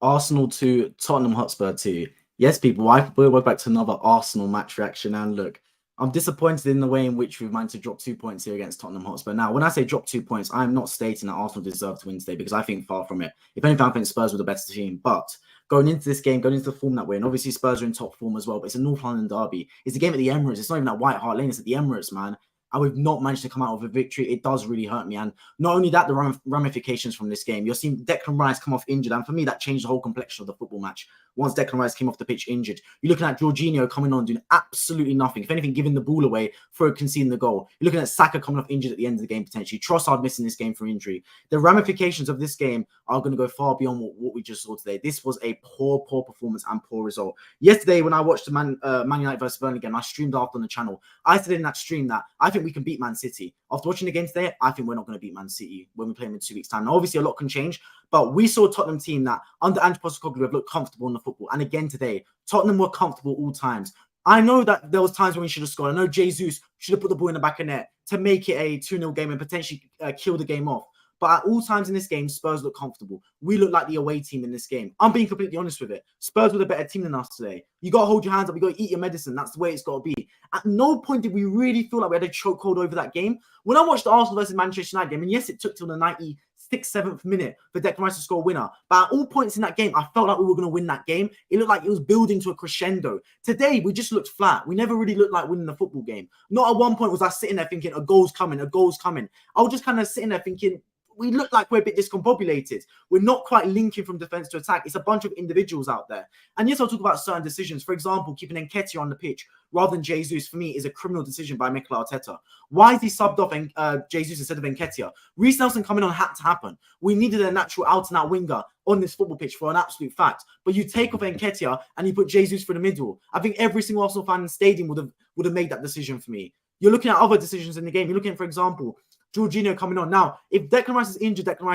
Arsenal 2, Tottenham Hotspur 2. Yes, people, we're back to another Arsenal match reaction. And look, I'm disappointed in the way in which we've managed to drop 2 points here against Tottenham Hotspur. Now, when I say drop 2 points, I'm not stating that Arsenal deserve to win today because I think far from it. If anything, I think Spurs were the better team. But going into this game, going into the form that we're in, obviously Spurs are in top form as well, but it's a North London derby. It's a game at the Emirates. It's not even at White Hart Lane. It's at the Emirates, man. And we've not managed to come out with a victory. It does really hurt me. And not only that, the ramifications from this game. You're seeing Declan Rice come off injured. And for me, that changed the whole complexion of the football match. Once Declan Rice came off the pitch injured, you're looking at Jorginho coming on, doing absolutely nothing. If anything, giving the ball away for conceding the goal. You're looking at Saka coming off injured at the end of the game, potentially. Trossard missing this game for injury. The ramifications of this game are going to go far beyond what we just saw today. This was a poor performance and poor result. Yesterday, when I watched the Man United versus Burnley game, I streamed after on the channel. I said in that stream that I think we can beat Man City. After watching the game today, I think we're not going to beat Man City when we play them in 2 weeks' time. Now, obviously, a lot can change, but we saw a Tottenham team that under Ange Postecoglou have looked comfortable in the football. And again today, Tottenham were comfortable all times. I know that there was times when we should have scored. I know Jesus should have put the ball in the back of net to make it a 2-0 game and potentially kill the game off. But at all times in this game, Spurs look comfortable. We look like the away team in this game. I'm being completely honest with it. Spurs were the better team than us today. You got to hold your hands up. You got to eat your medicine. That's the way it's got to be. At no point did we really feel like we had a chokehold over that game. When I watched the Arsenal versus Manchester United game, and yes, it took till the 96th, 7th minute for Declan Rice to score a winner. But at all points in that game, I felt like we were going to win that game. It looked like it was building to a crescendo. Today, we just looked flat. We never really looked like winning the football game. Not at one point was I sitting there thinking, a goal's coming, a goal's coming. I was just kind of sitting there thinking, we look like we're a bit discombobulated. We're not quite linking from defense to attack. It's a bunch of individuals out there. And yes, I'll talk about certain decisions. For example, keeping Nketiah on the pitch rather than Jesus, for me, is a criminal decision by Mikel Arteta. Why is he subbed off Jesus instead of Nketiah? Reece Nelson coming on had to happen. We needed a natural out-and-out winger on this football pitch for an absolute fact. But you take off Nketiah and you put Jesus for the middle. I think every single Arsenal fan in the stadium would have made that decision for me. You're looking at other decisions in the game. You're looking, for example, Jorginho coming on. Now, if Declan Rice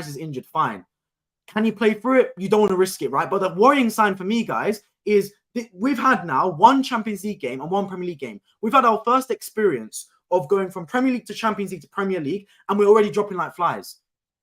is injured, fine. Can he play through it? You don't want to risk it, right? But the worrying sign for me, guys, is we've had now one Champions League game and one Premier League game. We've had our first experience of going from Premier League to Champions League to Premier League, and we're already dropping like flies.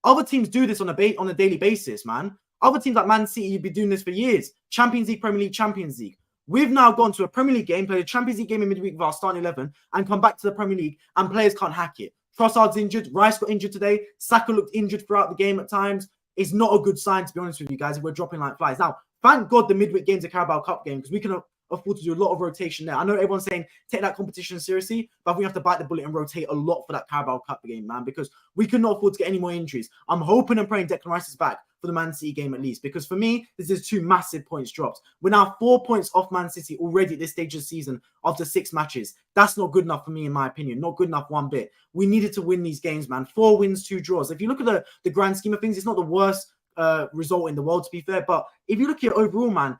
Other teams do this on a daily basis, man. Other teams like Man City, you'd be doing this for years. Champions League, Premier League, Champions League. We've now gone to a Premier League game, played a Champions League game in midweek with our starting 11, and come back to the Premier League, and players can't hack it. Trossard's injured. Rice got injured today. Saka looked injured throughout the game at times. It's not a good sign, to be honest with you guys, if we're dropping like flies. Now, thank God the midweek game's a Carabao Cup game because we can afford to do a lot of rotation there. I know everyone's saying take that competition seriously, but we have to bite the bullet and rotate a lot for that Carabao Cup game, man, because we cannot afford to get any more injuries. I'm hoping and praying Declan Rice is back for the Man City game at least, because for me, this is 2 massive points dropped. We're now 4 points off Man City already at this stage of the season after 6 matches. That's not good enough for me, in my opinion. Not good enough one bit. We needed to win these games, man. 4 wins, 2 draws. If you look at the grand scheme of things, it's not the worst result in the world, to be fair. But if you look at it overall, man,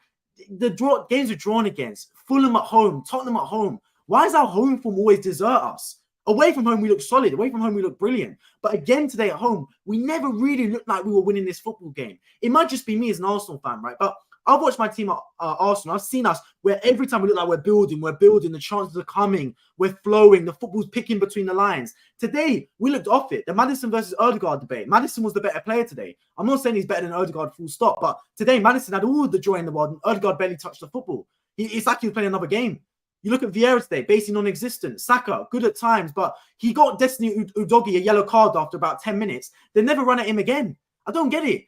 the games are drawn against Fulham at home, Tottenham at home. Why does our home form always desert us? Away from home, we look solid. Away from home, we look brilliant. But again, today at home, we never really looked like we were winning this football game. It might just be me as an Arsenal fan, right? But I've watched my team at Arsenal. I've seen us where every time we look like we're building, the chances are coming, we're flowing, the football's picking between the lines. Today, we looked off it. The Maddison versus Odegaard debate. Maddison was the better player today. I'm not saying he's better than Odegaard, full stop, but today, Maddison had all the joy in the world, and Odegaard barely touched the football. It's like he was playing another game. You look at Vieira today, basically non-existent. Saka, good at times, but he got Destiny Udogie a yellow card after about 10 minutes. They never run at him again. I don't get it.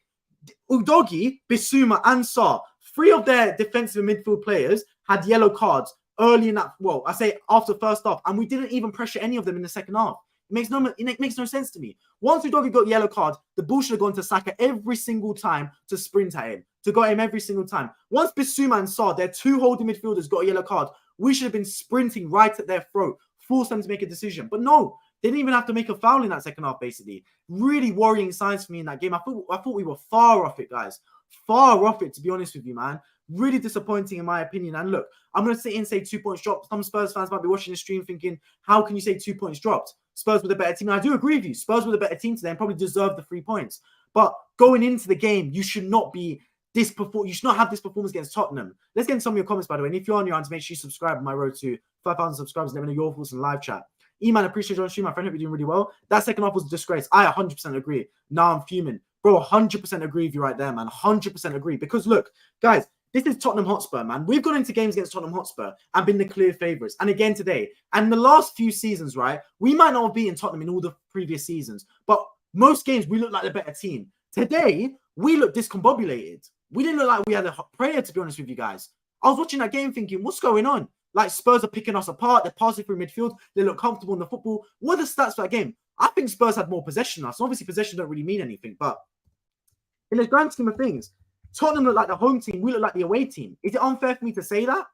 Udogie, Bissouma, and Sarr, 3 of their defensive midfield players had yellow cards early in that, well, I say after first half, and we didn't even pressure any of them in the second half. It makes no sense to me. Once Udogie got the yellow card, the ball should have gone to Saka every single time to sprint at him, to got him every single time. Once Bissouma and Sarr, their 2 holding midfielders, got a yellow card, we should have been sprinting right at their throat, force them to make a decision. But no, they didn't even have to make a foul in that second half, basically. Really worrying signs for me in that game. I thought we were far off it, guys. Far off it, to be honest with you, man. Really disappointing, in my opinion. And look, I'm going to sit here and say 2 points dropped. Some Spurs fans might be watching the stream thinking, how can you say 2 points dropped? Spurs were the better team. And I do agree with you. Spurs were the better team today and probably deserved the 3 points. But going into the game, you should not have this performance against Tottenham. Let's get into some of your comments, by the way. And if you're on your hands, make sure you subscribe on my road to 5,000 subscribers. Let me know your thoughts in live chat. E-man, appreciate you on stream. My friend, hope you're doing really well. That second half was a disgrace. I 100% agree. Now I'm fuming. Bro, 100% agree with you right there, man. 100% agree. Because look, guys, this is Tottenham Hotspur, man. We've gone into games against Tottenham Hotspur and been the clear favourites. And again today. And the last few seasons, right, we might not have beaten Tottenham in all the previous seasons, but most games we look like the better team. Today, we look discombobulated. We didn't look like we had a prayer, to be honest with you guys. I was watching that game thinking, what's going on? Like, Spurs are picking us apart. They're passing through midfield. They look comfortable in the football. What are the stats for that game? I think Spurs had more possession than us. Obviously, possession don't really mean anything, but in the grand scheme of things, Tottenham look like the home team. We look like the away team. Is it unfair for me to say that?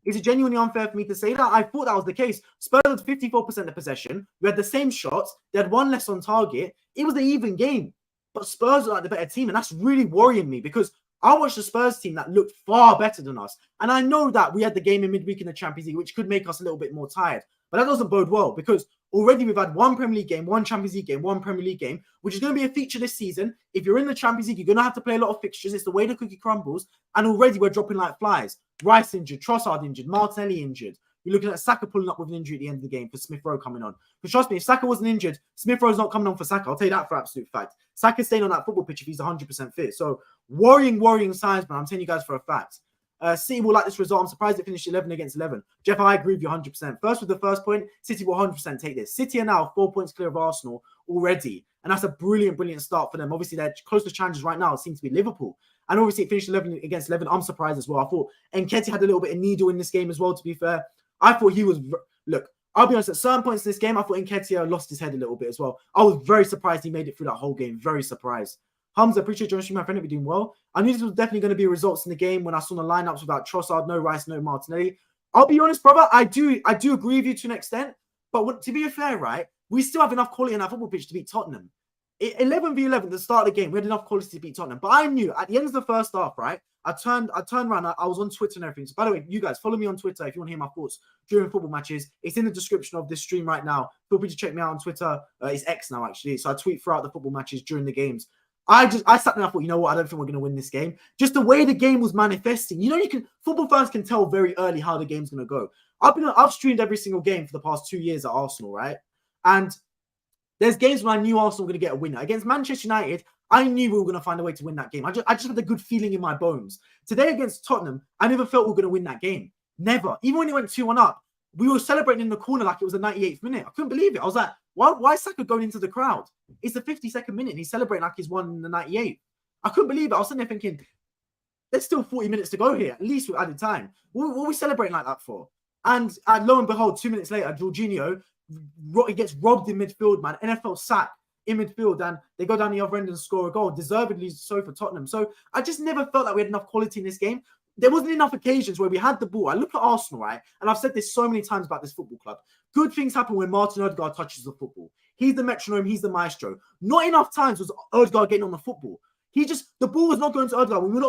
Is it genuinely unfair for me to say that? I thought that was the case. Spurs had 54% of possession. We had the same shots. They had one less on target. It was an even game. But Spurs are like the better team, and that's really worrying me because I watched the Spurs team that looked far better than us. And I know that we had the game in midweek in the Champions League, which could make us a little bit more tired. But that doesn't bode well because already we've had one Premier League game, one Champions League game, one Premier League game, which is going to be a feature this season. If you're in the Champions League, you're going to have to play a lot of fixtures. It's the way the cookie crumbles. And already we're dropping like flies. Rice injured, Trossard injured, Martinelli injured. You're looking at Saka pulling up with an injury at the end of the game for Smith Rowe coming on. Because trust me, if Saka wasn't injured, Smith Rowe's not coming on for Saka. I'll tell you that for absolute fact. Saka's staying on that football pitch if he's 100% fit. So worrying signs, man. I'm telling you guys for a fact. City will like this result. I'm surprised it finished 11 against 11. Jeff, I agree with you 100%. First with the first point, City will 100% take this. City are now 4 points clear of Arsenal already. And that's a brilliant start for them. Obviously, their closest challenges right now seem to be Liverpool. And obviously, it finished 11 against 11. I'm surprised as well. I thought Nketiah had a little bit of needle in this game as well, to be fair. I thought he was... Look, I'll be honest, at certain points in this game, I thought Nketiah lost his head a little bit as well. I was very surprised he made it through that whole game. Very surprised. Hamza, appreciate your stream, my friend. We're doing well. I knew this was definitely going to be results in the game when I saw the lineups without Trossard, no Rice, no Martinelli. I'll be honest, brother. I do agree with you to an extent. But to be fair, right, we still have enough quality in our football pitch to beat Tottenham. 11v11 at the start of the game, we had enough quality to beat Tottenham. But I knew at the end of the first half, right, I turned around. I was on Twitter and everything. So by the way, you guys follow me on Twitter if you want to hear my thoughts during football matches. It's in the description of this stream right now. Feel free to check me out on Twitter. It's X now, actually. So I tweet throughout the football matches during the games. I sat there and I thought, you know what? I don't think we're going to win this game. Just the way the game was manifesting. You know, football fans can tell very early how the game's going to go. I've streamed every single game for the past 2 years at Arsenal, right? And there's games when I knew Arsenal were going to get a winner. Against Manchester United, I knew we were going to find a way to win that game. I just had a good feeling in my bones. Today against Tottenham, I never felt we were going to win that game. Never. Even when it went 2-1 up, we were celebrating in the corner like it was the 98th minute. I couldn't believe it. I was like, why is Saka going into the crowd? It's the 52nd minute and he's celebrating like he's won in the 98th. I couldn't believe it. I was sitting there thinking, there's still 40 minutes to go here. At least we added time. What are we celebrating like that for? And lo and behold, 2 minutes later, Jorginho, he gets robbed in midfield, man. NFL sack in midfield, and they go down the other end and score a goal. Deservedly so for Tottenham. So I just never felt like we had enough quality in this game. There wasn't enough occasions where we had the ball. I look at Arsenal, right? And I've said this so many times about this football club. Good things happen when Martin Odegaard touches the football. He's the metronome. He's the maestro. Not enough times was Odegaard getting on the football. The ball was not going to Odegaard. We're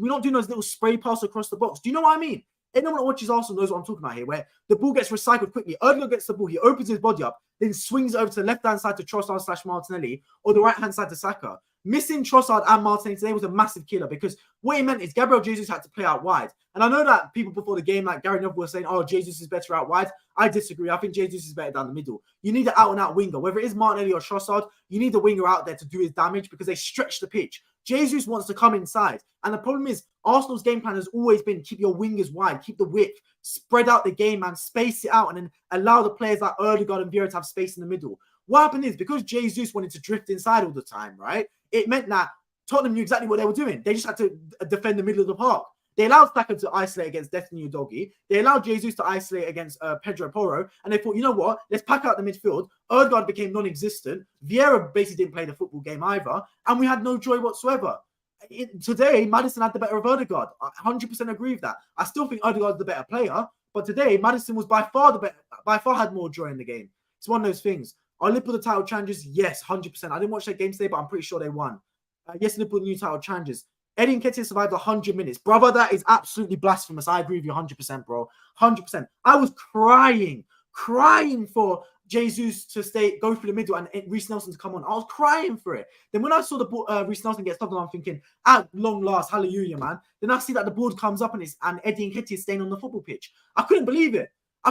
not doing those little spray pass across the box. Do you know what I mean? Anyone that watches Arsenal knows what I'm talking about here, where the ball gets recycled quickly. Odegaard gets the ball. He opens his body up, then swings it over to the left-hand side to Trossard/Martinelli or the right-hand side to Saka. Missing Trossard and Martinelli today was a massive killer because what it meant is Gabriel Jesus had to play out wide. And I know that people before the game, like Gary Neville, were saying, oh, Jesus is better out wide. I disagree. I think Jesus is better down the middle. You need an out-and-out winger. Whether it is Martinelli or Trossard, you need the winger out there to do his damage because they stretch the pitch. Jesus wants to come inside. And the problem is Arsenal's game plan has always been keep your wingers wide, keep the width, spread out the game, and space it out, and then allow the players like Odegaard and Vieira to have space in the middle. What happened is because Jesus wanted to drift inside all the time, right? It meant that Tottenham knew exactly what they were doing. They just had to defend the middle of the park. They allowed Saka to isolate against Destiny Udogie. They allowed Jesus to isolate against Pedro Porro. And they thought, you know what? Let's pack out the midfield. Odegaard became non-existent. Vieira basically didn't play the football game either. And we had no joy whatsoever. Today, Maddison had the better of Odegaard. I 100% agree with that. I still think Odegaard's the better player. But today, Maddison was by far had more joy in the game. It's one of those things. Are Liverpool the title challengers? Yes, 100%. I didn't watch that game today, but I'm pretty sure they won. Yes, Liverpool new title challengers. Eddie Nketiah survived 100 minutes. Brother, that is absolutely blasphemous. I agree with you 100%, bro. 100%. I was crying for Jesus to go through the middle and Reece Nelson to come on. I was crying for it. Then when I saw the Reece Nelson get stopped, I'm thinking, at long last, hallelujah, man. Then I see that the board comes up and Eddie Nketiah is staying on the football pitch. I couldn't believe it.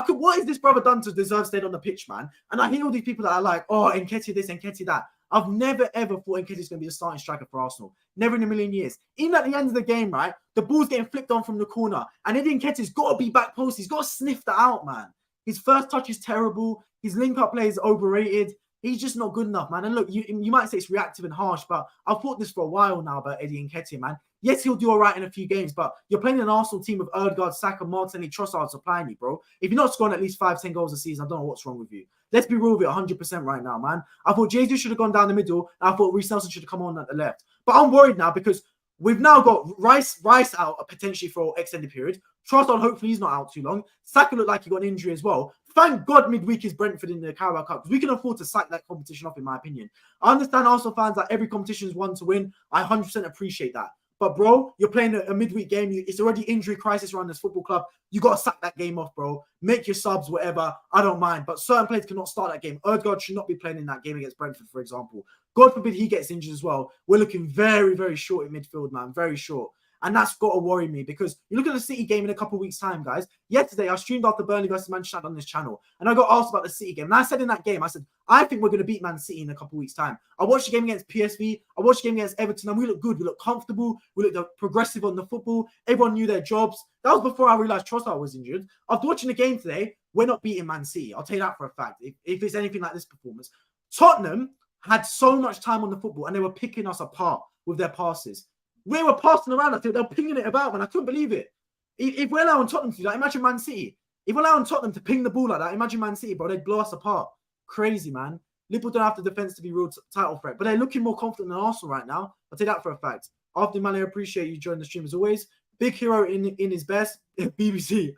What has this brother done to deserve staying on the pitch, man? And I hear all these people that are like, oh, Nketiah this, Nketiah that. I've never ever thought Nketiah's going to be the starting striker for Arsenal. Never in a million years. Even at the end of the game, right, the ball's getting flicked on from the corner, and Eddie Nketiah's got to be back post. He's got to sniff that out, man. His first touch is terrible. His link-up play is overrated. He's just not good enough, man. And look, you might say it's reactive and harsh, but I've thought this for a while now about Eddie Nketiah, man. Yes, he'll do all right in a few games, but you're playing an Arsenal team with Ødegaard, Saka, Martinelli, Trossard supplying you, bro. If you're not scoring at least 5-10 goals a season, I don't know what's wrong with you. Let's be real with it 100% right now, man. I thought Jesus should have gone down the middle, and I thought Reece Nelson should have come on at the left. But I'm worried now because we've now got Rice out potentially for an extended period. Trossard, hopefully he's not out too long. Saka looked like he got an injury as well. Thank God midweek is Brentford in the Carabao Cup because we can afford to sack that competition off, in my opinion. I understand Arsenal fans that every competition is one to win. I 100% appreciate that. But, bro, you're playing a midweek game. It's already injury crisis around this football club. You got to sack that game off, bro. Make your subs, whatever. I don't mind. But certain players cannot start that game. Ødegaard should not be playing in that game against Brentford, for example. God forbid he gets injured as well. We're looking very, very short in midfield, man. Very short. And that's got to worry me because you look at the City game in a couple of weeks' time, guys. Yesterday, I streamed after Burnley versus Manchester United on this channel, and I got asked about the City game. And I said in that game, I said, I think we're going to beat Man City in a couple of weeks' time. I watched the game against PSV. I watched the game against Everton, and we looked good. We looked comfortable. We looked progressive on the football. Everyone knew their jobs. That was before I realised Trossard was injured. After watching the game today, we're not beating Man City. I'll tell you that for a fact. If it's anything like this performance. Tottenham had so much time on the football, and they were picking us apart with their passes. We were passing around. I think they were pinging it about, man. I couldn't believe it. If we're allowing Tottenham to do that, imagine Man City. If we're allowing Tottenham to ping the ball like that, imagine Man City, bro. They'd blow us apart. Crazy, man. Liverpool don't have the defense to be real title threat, but they're looking more confident than Arsenal right now. I'll tell you that for a fact. After man, I appreciate you joining the stream as always. Big hero in his best. BBC.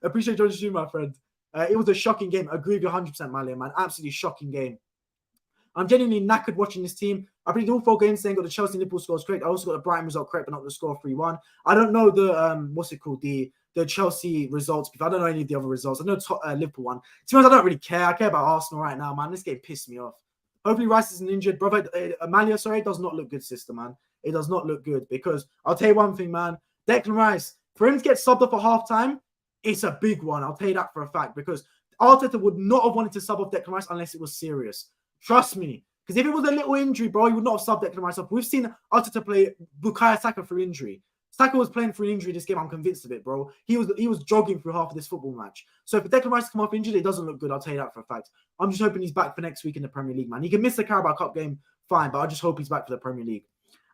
Appreciate you joining the stream, my friend. It was a shocking game. I agree with you 100%, Malian, man. Absolutely shocking game. I'm genuinely knackered watching this team. I predicted all 4 games saying got the Chelsea Liverpool scores correct. I also got the Brighton result correct, but not the score 3-1. I don't know the what's it called? The Chelsea results. I don't know any of the other results. I know Liverpool one. To be honest, I don't really care. I care about Arsenal right now, man. This game pissed me off. Hopefully Rice isn't injured. Brother, Amalia, sorry, it does not look good, sister, man. It does not look good because I'll tell you one thing, man. Declan Rice, for him to get subbed off at halftime, it's a big one. I'll tell you that for a fact because Arteta would not have wanted to sub off Declan Rice unless it was serious. Trust me. Because if it was a little injury, bro, he would not have subbed Declan Rice off. We've seen Arteta play Bukayo Saka through injury. Saka was playing through injury this game. I'm convinced of it, bro. He was jogging through half of this football match. So if Declan Rice come off injured, it doesn't look good. I'll tell you that for a fact. I'm just hoping he's back for next week in the Premier League, man. He can miss the Carabao Cup game, fine, but I just hope he's back for the Premier League.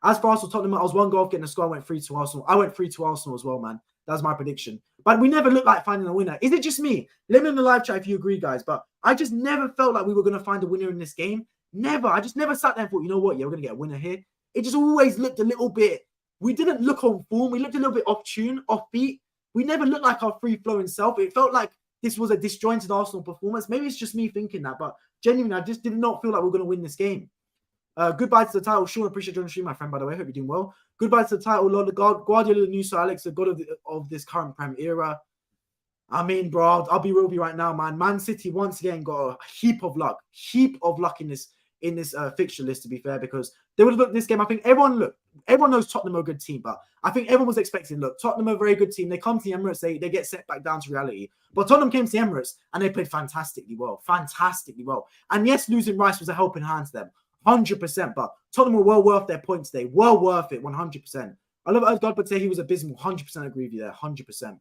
As for Arsenal, Tottenham, I was 1 goal off getting the score. I went 3-2 Arsenal. I went 3-2 Arsenal as well, man. That's my prediction. But we never looked like finding a winner. Is it just me? Let me know in the live chat if you agree, guys. But I just never felt like we were going to find a winner in this game. Never. I just never sat there and thought, you know what? Yeah, we're going to get a winner here. It just always looked a little bit. We didn't look on form. We looked a little bit off tune, off beat. We never looked like our free-flowing self. It felt like this was a disjointed Arsenal performance. Maybe it's just me thinking that, but genuinely, I just did not feel like we were going to win this game. Goodbye to the title. Sean, appreciate you on the stream, my friend, by the way. Hope you're doing well. Goodbye to the title, Lord Guardiola, the new Sir Alex, the god of this current Prem era. I mean, bro, I'll be real with you right now, man. Man City once again got a heap of luck in this fixture list, to be fair, because they would have looked at this game. I think everyone knows Tottenham are a good team, but I think everyone was expecting, look, Tottenham are a very good team. They come to the Emirates, they get set back down to reality. But Tottenham came to the Emirates and they played fantastically well. And yes, losing Rice was a helping hand to them, 100%. But Tottenham were well worth their points today, well worth it, 100%. I love Ødegaard, but say he was abysmal, 100% agree with you there, 100%.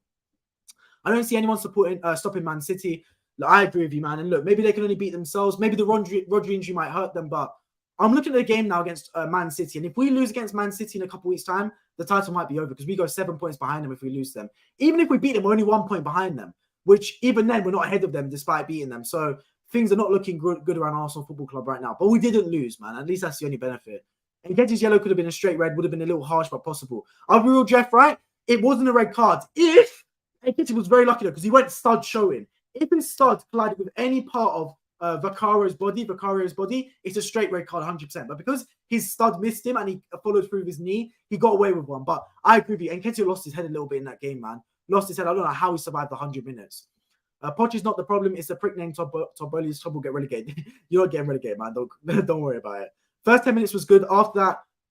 I don't see anyone stopping Man City. Look, I agree with you, man. And look, maybe they can only beat themselves. Maybe the Rodri injury might hurt them, but I'm looking at the game now against Man City. And if we lose against Man City in a couple of weeks' time, the title might be over because we go 7 points behind them if we lose them. Even if we beat them, we're only 1 point behind them, which even then we're not ahead of them despite beating them. So things are not looking good around Arsenal Football Club right now. But we didn't lose, man. At least that's the only benefit. And Nketiah's yellow could have been a straight red, would have been a little harsh, but possible. I'll be real, Jeff, right? It wasn't a red card. If Nketiah was very lucky though, because he went stud showing. If his stud collided with any part of Vicario's body, it's a straight red card, 100%. But because his stud missed him and he followed through with his knee, he got away with one. But I agree with you. Nketiah lost his head a little bit in that game, man. Lost his head. I don't know how he survived the 100 minutes. Poch is not the problem. It's the prick named Toboli's Top will get relegated. You're not getting relegated, man. Don't worry about it. First 10 minutes was good. After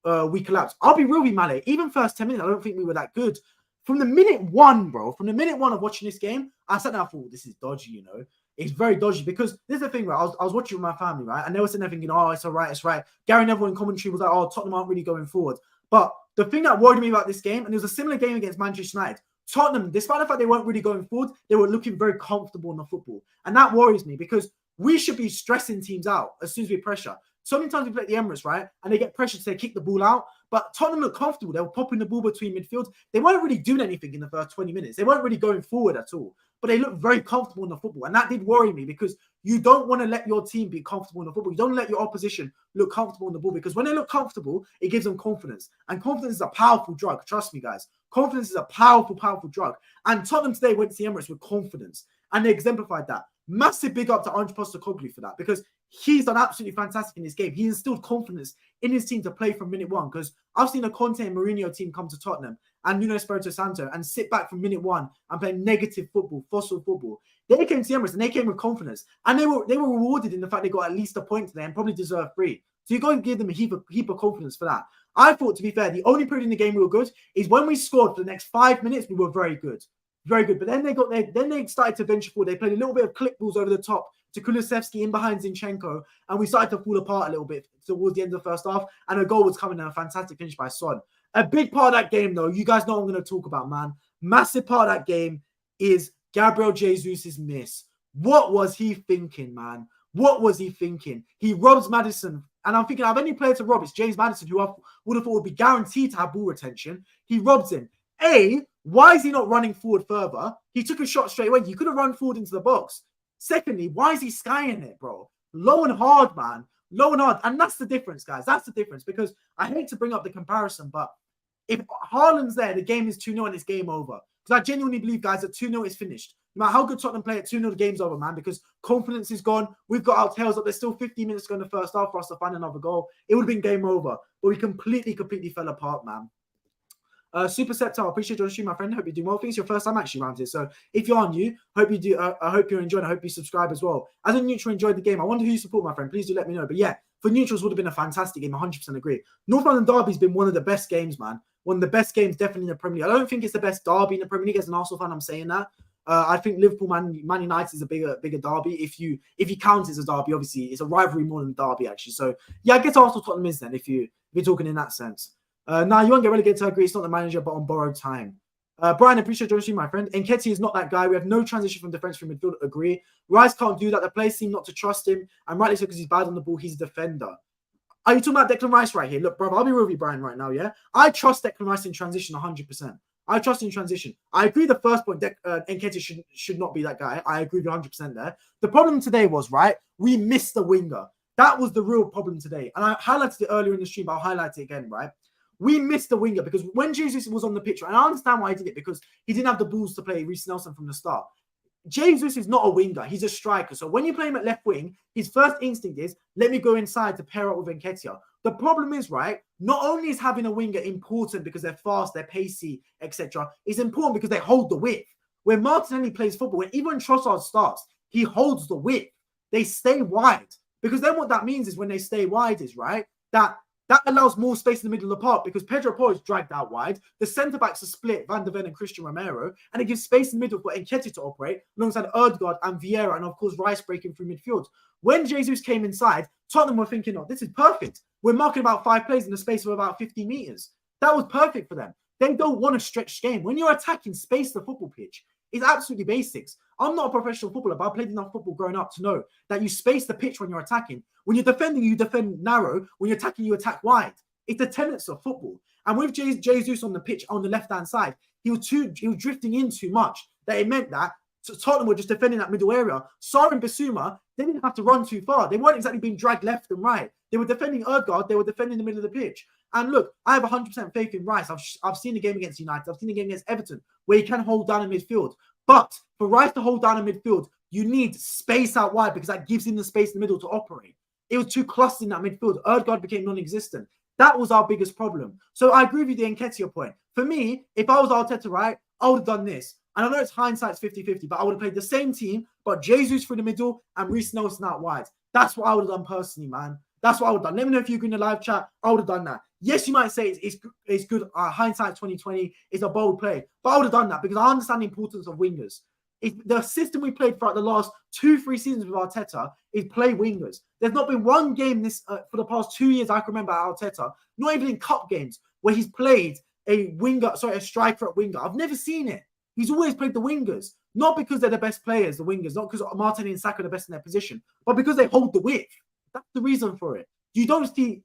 that, we collapsed. I'll be real with you, Male. Even first 10 minutes, I don't think we were that good. From the minute one, bro, of watching this game, I sat there and thought, this is dodgy, you know. it's very dodgy because this is the thing, right? I was watching with my family, right? And they were sitting there thinking, oh, it's all right, it's right. Gary Neville in commentary was like, oh, Tottenham aren't really going forward. But the thing that worried me about this game, and it was a similar game against Manchester United, Tottenham, despite the fact they weren't really going forward, they were looking very comfortable in the football. And that worries me because we should be stressing teams out as soon as we pressure. So many times we play at the Emirates, right? And they get pressured, so they kick the ball out. But Tottenham looked comfortable. They were popping the ball between midfield. They weren't really doing anything in the first 20 minutes. They weren't really going forward at all. But they looked very comfortable in the football. And that did worry me because you don't want to let your team be comfortable in the football. You don't let your opposition look comfortable in the ball because when they look comfortable, it gives them confidence. And confidence is a powerful drug. Trust me, guys. Confidence is a powerful, powerful drug. And Tottenham today went to the Emirates with confidence. And they exemplified that. Massive big up to Ange Postecoglou for that because he's done absolutely fantastic in this game. He instilled confidence in his team to play from minute one because I've seen a Conte and Mourinho team come to Tottenham and Nuno Espirito Santo and sit back from minute one and play negative football, fossil football. They came to the Emirates and they came with confidence and they were rewarded in the fact they got at least a point today and probably deserve 3. So you got to give them a heap of confidence for that. I thought, to be fair, the only period in the game we were good is when we scored for the next 5 minutes, we were very good. Very good. But then they started to venture forward. They played a little bit of clip balls over the top to Kulusevski in behind Zinchenko. And we started to fall apart a little bit towards the end of the first half. And a goal was coming and a fantastic finish by Son. A big part of that game, though, you guys know what I'm going to talk about, man. Massive part of that game is Gabriel Jesus' miss. What was he thinking, man? What was he thinking? He robs Maddison. And I'm thinking, I've only played to rob. It's James Maddison, who I would have thought would be guaranteed to have ball retention. He robs him. Why is he not running forward further? He took a shot straight away. You could have run forward into the box. Secondly, why is he skying it, bro? Low and hard, man. Low and hard. And that's the difference, guys. That's the difference. Because I hate to bring up the comparison, but if Haaland's there, the game is 2-0 and it's game over. Because I genuinely believe, guys, that 2-0 is finished. No matter how good Tottenham play at 2-0, the game's over, man. Because confidence is gone. We've got our tails up. There's still 15 minutes to go in the first half for us to find another goal. It would have been game over. But we completely fell apart, man. Super Septile, appreciate your stream, my friend. Hope you're doing well. I think it's your first time actually around here. So if you are new, hope you do. I hope you're enjoying. I hope you subscribe as well. As a neutral, enjoyed the game. I wonder who you support, my friend. Please do let me know. But yeah, for neutrals would have been a fantastic game. 100% agree. North London Derby's been one of the best games, man. One of the best games, definitely in the Premier League. I don't think it's the best derby in the Premier League. As an Arsenal fan, I'm saying that. I think Liverpool Man United is a bigger derby. If you count it as a derby, obviously it's a rivalry more than a derby actually. So yeah, I guess Arsenal Tottenham is then if you're talking in that sense. Now, you won't get relegated, I agree. It's not the manager, but on borrowed time. Brian, I appreciate your stream, my friend. Nketiah is not that guy. We have no transition from defense from midfield. Agree. Rice can't do that. The players seem not to trust him. And rightly so because he's bad on the ball. He's a defender. Are you talking about Declan Rice right here? Look, brother, I'll be real with you, Brian, right now, yeah? I trust Declan Rice in transition 100%. I trust in transition. I agree the first point, Nketiah should not be that guy. I agree with you 100% there. The problem today was, right, we missed the winger. That was the real problem today. And I highlighted it earlier in the stream, but I'll highlight it again, right? We missed the winger because when Jesus was on the pitch, and I understand why he did it because he didn't have the balls to play Reece Nelson from the start. Jesus is not a winger. He's a striker. So when you play him at left wing, his first instinct is, let me go inside to pair up with Nketiah. The problem is, right, not only is having a winger important because they're fast, they're pacey, etc. It's important because they hold the width. When Martinelli plays football, even when Trossard starts, he holds the width. They stay wide. Because then what that means is when they stay wide is, right, that allows more space in the middle of the park because Pedro Porro is dragged out wide. The centre-backs are split, Van der Ven and Christian Romero, and it gives space in the middle for Nketiah to operate alongside Ødegaard and Vieira and, of course, Rice breaking through midfield. When Jesus came inside, Tottenham were thinking, oh, this is perfect. We're marking about 5 players in the space of about 50 metres. That was perfect for them. They don't want a stretched game. When you're attacking, space the football pitch. It's absolutely basics. I'm not a professional footballer, but I played enough football growing up to know that you space the pitch when you're attacking. When you're defending, you defend narrow. When you're attacking, you attack wide. It's the tenets of football. And with Jesus on the pitch on the left-hand side, he was drifting in too much. That it meant that Tottenham were just defending that middle area. Sarr and Bissouma, they didn't have to run too far. They weren't exactly being dragged left and right. They were defending Ødegaard. They were defending the middle of the pitch. And look, I have 100% faith in Rice. I've seen the game against United. I've seen the game against Everton where he can hold down in midfield. But for Rice to hold down in midfield, you need space out wide because that gives him the space in the middle to operate. It was too clustered in that midfield. Ødegaard became non-existent. That was our biggest problem. So I agree with you, the Nketiah point. For me, if I was Arteta, right, I would have done this. And I know it's hindsight's 50-50, but I would have played the same team, but Jesus through the middle and Reece Nelson out wide. That's what I would have done personally, man. That's what I would have done. Let me know if you agree in the live chat. I would have done that. Yes, you might say it's good. Hindsight 2020 is a bold play, but I would have done that because I understand the importance of wingers. The system we played throughout the last 2-3 seasons with Arteta is play wingers. There's not been one game this for the past 2 years I can remember at Arteta, not even in cup games, where he's played a striker at winger. I've never seen it. He's always played the wingers, not because they're the best players, the wingers, not because Martinelli and Saka are the best in their position, but because they hold the width. That's the reason for it. You don't see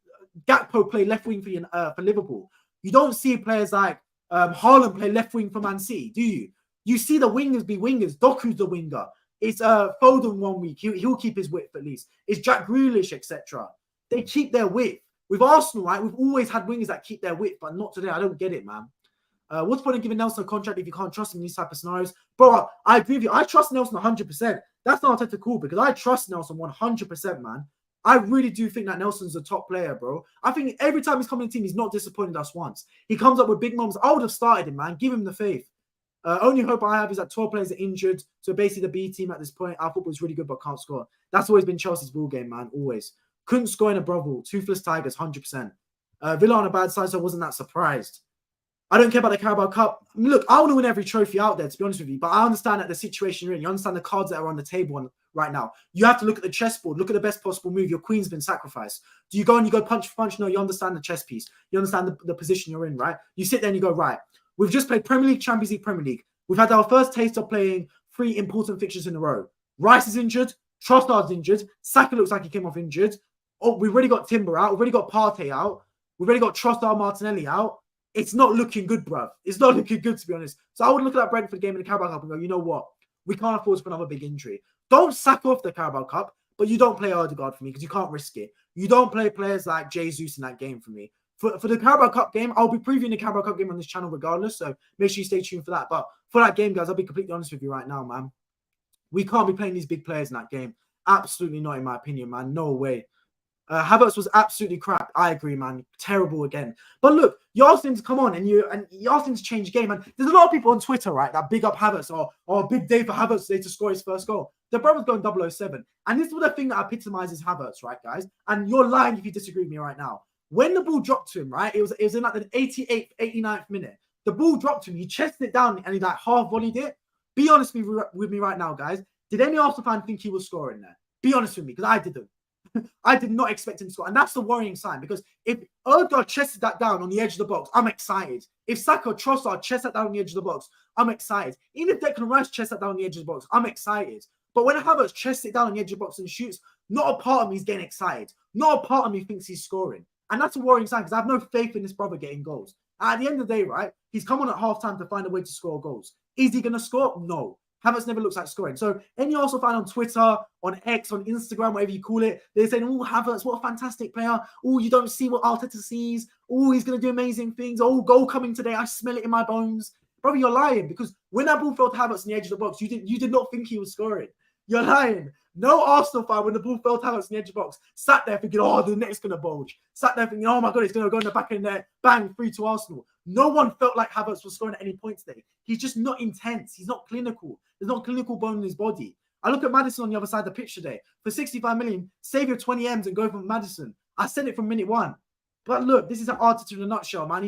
Gakpo play left wing for Liverpool. You don't see players like Haaland play left wing for Man City, do you? You see the wingers be wingers. Doku's the winger. It's Foden 1 week. He'll keep his width at least. It's Jack Grealish, etc. They keep their width. With Arsenal, right, we've always had wingers that keep their width, but not today. I don't get it, man. What's the point of giving Nelson a contract if you can't trust him in these type of scenarios? Bro, I agree with you. I trust Nelson 100%. That's not Arteta cool because I trust Nelson 100%, man. I really do think that Nelson's a top player, bro. I think every time he's coming to the team, he's not disappointed us once. He comes up with big moments. I would have started him, man. Give him the faith. Only hope I have is that 12 players are injured. So basically the B team at this point, our football is really good but can't score. That's always been Chelsea's ball game, man. Always. Couldn't score in a Bravo. Toothless Tigers, 100%. Villa on a bad side, so I wasn't that surprised. I don't care about the Carabao Cup. Look, I want to win every trophy out there, to be honest with you. But I understand that the situation you're in. You understand the cards that are on the table right now. You have to look at the chessboard. Look at the best possible move. Your queen's been sacrificed. Do you go and you go punch for punch? No, you understand the chess piece. You understand the position you're in, right? You sit there and you go, right, we've just played Premier League, Champions League, Premier League. We've had our first taste of playing 3 important fixtures in a row. Rice is injured. Trossard's injured. Saka looks like he came off injured. Oh, we've already got Timber out. We've already got Partey out. We've already got Trossard, Martinelli out. It's not looking good, bruv. It's not looking good, to be honest. So I would look at that Brentford game in the Carabao Cup and go, you know what? We can't afford to put another big injury. Don't sack off the Carabao Cup, but you don't play Odegaard for me because you can't risk it. You don't play players like Jesus in that game for me. For the Carabao Cup game, I'll be previewing the Carabao Cup game on this channel regardless, so make sure you stay tuned for that. But for that game, guys, I'll be completely honest with you right now, man. We can't be playing these big players in that game. Absolutely not, in my opinion, man. No way. Havertz was absolutely crap. I agree, man. Terrible again. But look, you asked him to come on and you asked him to change game. And there's a lot of people on Twitter, right, that big up Havertz or big day for Havertz today to score his first goal. The brother's going 007. And this is the thing that epitomizes Havertz, right, guys? And you're lying if you disagree with me right now. When the ball dropped to him, right, it was in like the 88th, 89th minute. The ball dropped to him. He chested it down and he like half volleyed it. Be honest with me right now, guys. Did any Arsenal fan think he was scoring there? Be honest with me, because I didn't. I did not expect him to score. And that's the worrying sign because if Odegaard chested that down on the edge of the box, I'm excited. If Saka or Trossard chest that down on the edge of the box, I'm excited. Even if Declan Rice chests that down on the edge of the box, I'm excited. But when Havertz chests it down on the edge of the box and shoots, not a part of me is getting excited. Not a part of me thinks he's scoring. And that's a worrying sign because I have no faith in this brother getting goals. At the end of the day, right, he's come on at halftime to find a way to score goals. Is he going to score? No. Havertz never looks like scoring. So any Arsenal fan on Twitter, on X, on Instagram, whatever you call it, they're saying, oh, Havertz, what a fantastic player. Oh, you don't see what Arteta sees. Oh, he's going to do amazing things. Oh, goal coming today. I smell it in my bones. Brother, you're lying because when that ball fell to Havertz on the edge of the box, you did not think he was scoring. You're lying. No Arsenal fan, when the ball fell to Havertz on the edge of the box, sat there thinking, oh, the net's going to bulge. Sat there thinking, oh my God, it's going to go in the back end there. Bang, 3-2 Arsenal. No one felt like Havertz was scoring at any point today. He's just not intense. He's not clinical. There's not clinical bone in his body. I look at Maddison on the other side of the pitch today. For 65 million, save your 20 M's and go from Maddison. I said it from minute one. But look, this is an Arteta in a nutshell, man.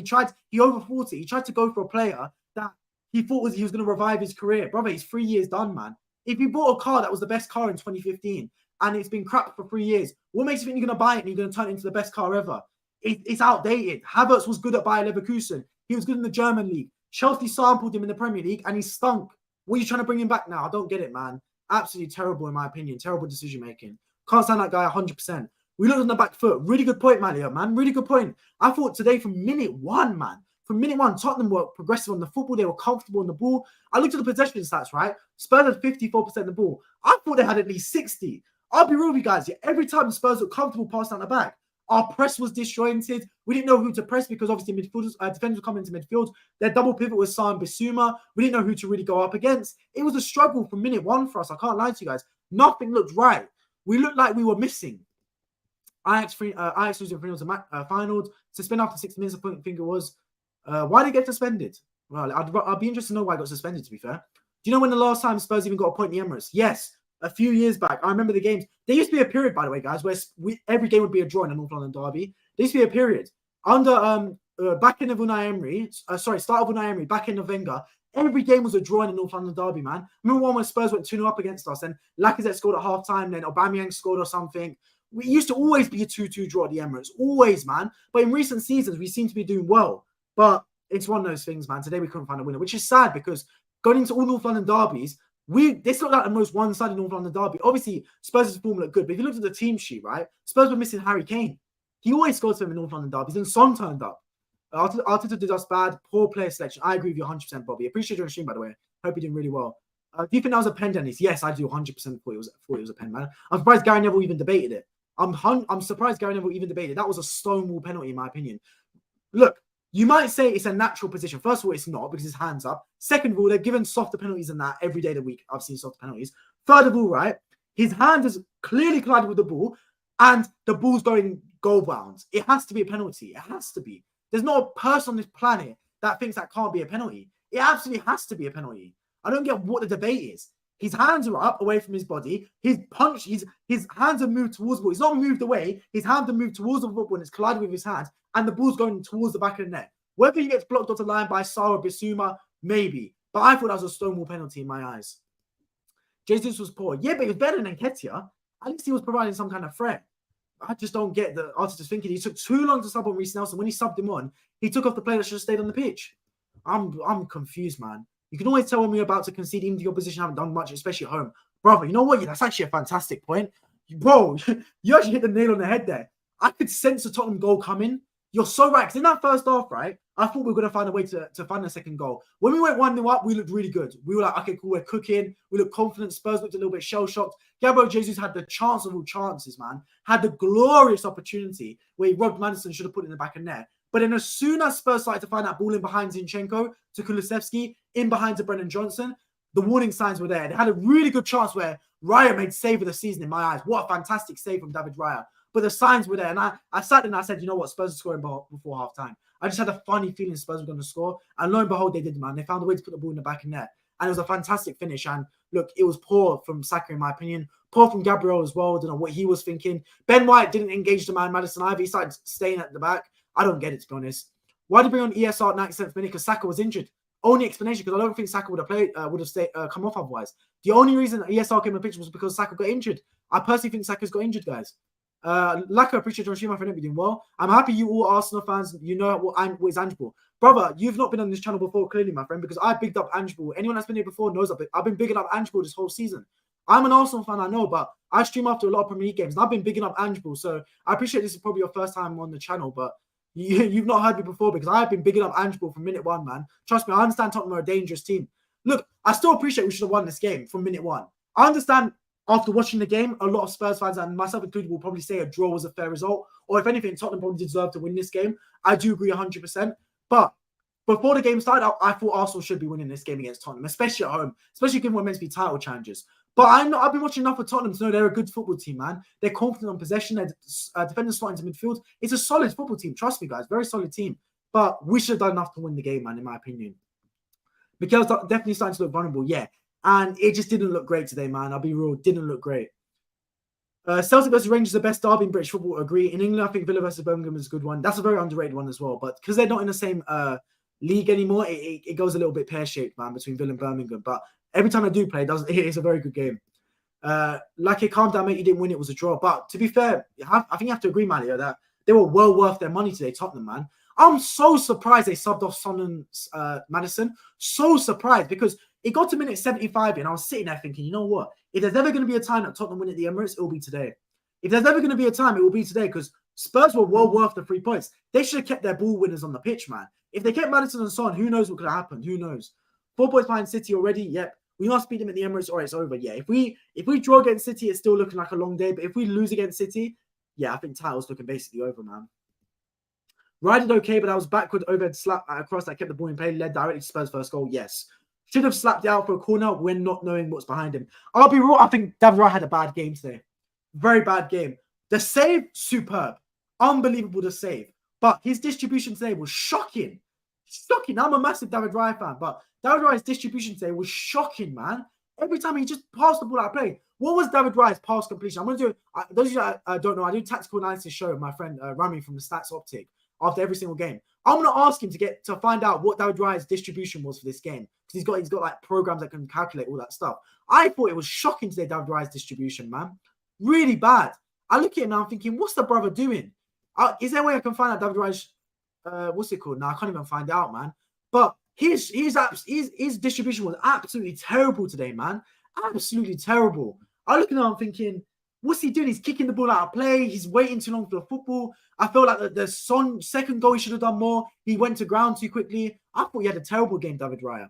He over 40. He tried to go for a player that he thought he was going to revive his career. Brother, he's 3 years done, man. If you bought a car that was the best car in 2015 and it's been crap for 3 years, what makes you think you're going to buy it and you're going to turn it into the best car ever? It's outdated. Havertz was good at Bayer Leverkusen. He was good in the German league. Chelsea sampled him in the Premier League and he stunk. What are you trying to bring him back now? I don't get it, man. Absolutely terrible, in my opinion. Terrible decision-making. Can't stand that guy 100%. We looked on the back foot. Really good point, Malia, man. Really good point. I thought today from minute one, man. From minute one, Tottenham were progressive on the football. They were comfortable on the ball. I looked at the possession stats, right? Spurs had 54% of the ball. I thought they had at least 60. I'll be real with you guys. Yeah, every time the Spurs looked comfortable passing down the back, our press was disjointed. We didn't know who to press because obviously midfielders, defenders were coming into midfield. Their double pivot was Sam Bissouma. We didn't know who to really go up against. It was a struggle from minute one for us. I can't lie to you guys. Nothing looked right. We looked like we were missing. Ajax losing 3-0 finals. Suspended after 60 minutes, I think it was. Why did he get suspended? Well, I'd be interested to know why he got suspended, to be fair. Do you know when the last time Spurs even got a point in the Emirates? Yes, a few years back. I remember the games. There used to be a period, by the way, guys, where every game would be a draw in the North London derby. There used to be a period. Under back in of Unai Emery, start of Unai Emery, back in of Wenger, Every game was a draw in the North London derby, man. Remember one when Spurs went 2-0 up against us and Lacazette scored at half-time, then Aubameyang scored or something. We used to always be a 2-2 draw at the Emirates. Always, man. But in recent seasons, we seem to be doing well. But it's one of those things, man. Today we couldn't find a winner, which is sad because going into all North London derbies, this looked like the most one-sided North London derby. Obviously, Spurs' form looked good, but if you looked at the team sheet, right, Spurs were missing Harry Kane. He always scores for them in North London derbies, and Son turned up. Arteta did us bad, poor player selection. I agree with you 100%, Bobby. Appreciate your stream, by the way. Hope you're doing really well. Do you think that was a pen, Dennis? Yes, I do 100% thought it was a pen, man. I'm surprised Gary Neville even debated it. I'm surprised Gary Neville even debated it. That was a stonewall penalty, in my opinion. Look, you might say it's a natural position. First of all, it's not because his hand's up. Second of all, they're given softer penalties than that every day of the week. I've seen softer penalties. Third of all, right, his hand is clearly collided with the ball and the ball's going goal bound. It has to be a penalty. It has to be. There's not a person on this planet that thinks that can't be a penalty. It absolutely has to be a penalty. I don't get what the debate is. His hands are up away from his body. His hands are moved towards the ball. He's not moved away. His hands are moved towards the football and it's collided with his hands. And the ball's going towards the back of the net. Whether he gets blocked off the line by Sarah Bissouma, maybe. But I thought that was a stonewall penalty in my eyes. Jesus was poor. Yeah, but he was better than Nketiah. At least he was providing some kind of threat. I just don't get the Arteta's thinking. He took too long to sub on Reece Nelson. When he subbed him on, he took off the player that should have stayed on the pitch. I'm confused, man. You can always tell when we're about to concede, even if the opposition haven't done much, especially at home. Brother, you know what? Yeah, that's actually a fantastic point. Bro, you actually hit the nail on the head there. I could sense the Tottenham goal coming. You're so right. Because in that first half, right, I thought we were going to find a way to find a second goal. When we went 1-0 up, we looked really good. We were like, okay, cool, we're cooking. We looked confident. Spurs looked a little bit shell-shocked. Gabriel Jesus had the chance of all chances, man. Had the glorious opportunity where he robbed Maddison, should have put it in the back of net. But then as soon as Spurs started to find that ball in behind Zinchenko to Kulusevski, in behind to Brennan Johnson, the warning signs were there. They had a really good chance where Raya made save of the season in my eyes. What a fantastic save from David Raya. But the signs were there. And I sat there and I said, you know what, Spurs are scoring before half-time. I just had a funny feeling Spurs were going to score. And lo and behold, they did, man. They found a way to put the ball in the back of net. And it was a fantastic finish. And look, it was poor from Saka, in my opinion. Poor from Gabriel as well. I don't know what he was thinking. Ben White didn't engage the man, Maddison either. He started staying at the back. I don't get it, to be honest. Why did you bring on ESR at 97th minute? Because Saka was injured. Only explanation, because I don't think Saka would have played, come off otherwise. The only reason ESR came in the picture was because Saka got injured. I personally think Saka's got injured, guys. Laka, appreciate your stream, my friend. Hope you're doing well. I'm happy you all Arsenal fans, you know what is Angeball. Brother, you've not been on this channel before, clearly, my friend, because I bigged up Angeball. Anyone that's been here before knows I've been bigging up Angeball this whole season. I'm an Arsenal fan, I know, but I stream after a lot of Premier League games, and I've been bigging up Angeball. So I appreciate this is probably your first time on the channel, but you've not heard me before because I've been bigging up Angeball from minute one, man. Trust me, I understand Tottenham are a dangerous team. Look, I still appreciate we should have won this game from minute one. I understand after watching the game, a lot of Spurs fans, and myself included, will probably say a draw was a fair result. Or if anything, Tottenham probably deserved to win this game. I do agree 100%. But before the game started, I thought Arsenal should be winning this game against Tottenham, especially at home, especially given we're meant to be title challengers. But I've been watching enough of Tottenham to know they're a good football team, man. They're confident on possession. Their defenders slot into midfield. It's a solid football team. Trust me, guys. Very solid team. But we should have done enough to win the game, man, in my opinion. Mikel's definitely starting to look vulnerable, yeah. And it just didn't look great today, man. I'll be real. Didn't look great. Celtic versus Rangers is the best derby in British football. Agree. In England, I think Villa versus Birmingham is a good one. That's a very underrated one as well. But because they're not in the same league anymore, it goes a little bit pear-shaped, man, between Villa and Birmingham. But every time I do play, it is a very good game. Like, calm down, mate. You didn't win. It was a draw. But to be fair, I think you have to agree, Mario, that they were well worth their money today, Tottenham, man. I'm so surprised they subbed off Son and Maddison. So surprised because it got to minute 75 and I was sitting there thinking, you know what? If there's ever going to be a time that Tottenham win at the Emirates, it will be today. If there's ever going to be a time, it will be today because Spurs were well worth the 3 points. They should have kept their ball winners on the pitch, man. If they kept Maddison and Son, who knows what could have happened? Who knows? 4 points behind City already. Yep. We must beat them at the Emirates or it's over. Yeah. If we draw against City, it's still looking like a long day. But if we lose against City, yeah, I think title's looking basically over, man. Ride did okay, but I was backward overhead slap across that kept the ball in play, led directly to Spurs' first goal. Yes. Should have slapped it out for a corner when not knowing what's behind him. I'll be real. I think David Raya had a bad game today. Very bad game. The save, superb. Unbelievable to save. But his distribution today was shocking. Shocking. I'm a massive David Raya fan, but David Raya's distribution today was shocking, man. Every time he just passed the ball out of play. What was David Raya's pass completion? I'm going to do, those of you that don't know, I do tactical analysis show with my friend Rami from the Stats Optic. after every single game. I'm going to ask him to find out what David Raya's distribution was for this game, because he's got like programs that can calculate all that stuff. I thought it was shocking today, David Raya's distribution, man. Really bad. I look at him now, I'm thinking, what's the brother doing? Is there a way I can find out David Raya's, what's it called? No, I can't even find out, man. But his distribution was absolutely terrible today, man. Absolutely terrible. I look at him, I'm thinking, what's he doing? He's kicking the ball out of play. He's waiting too long for the football. I felt like the second goal, he should have done more. He went to ground too quickly. I thought he had a terrible game, David Raya.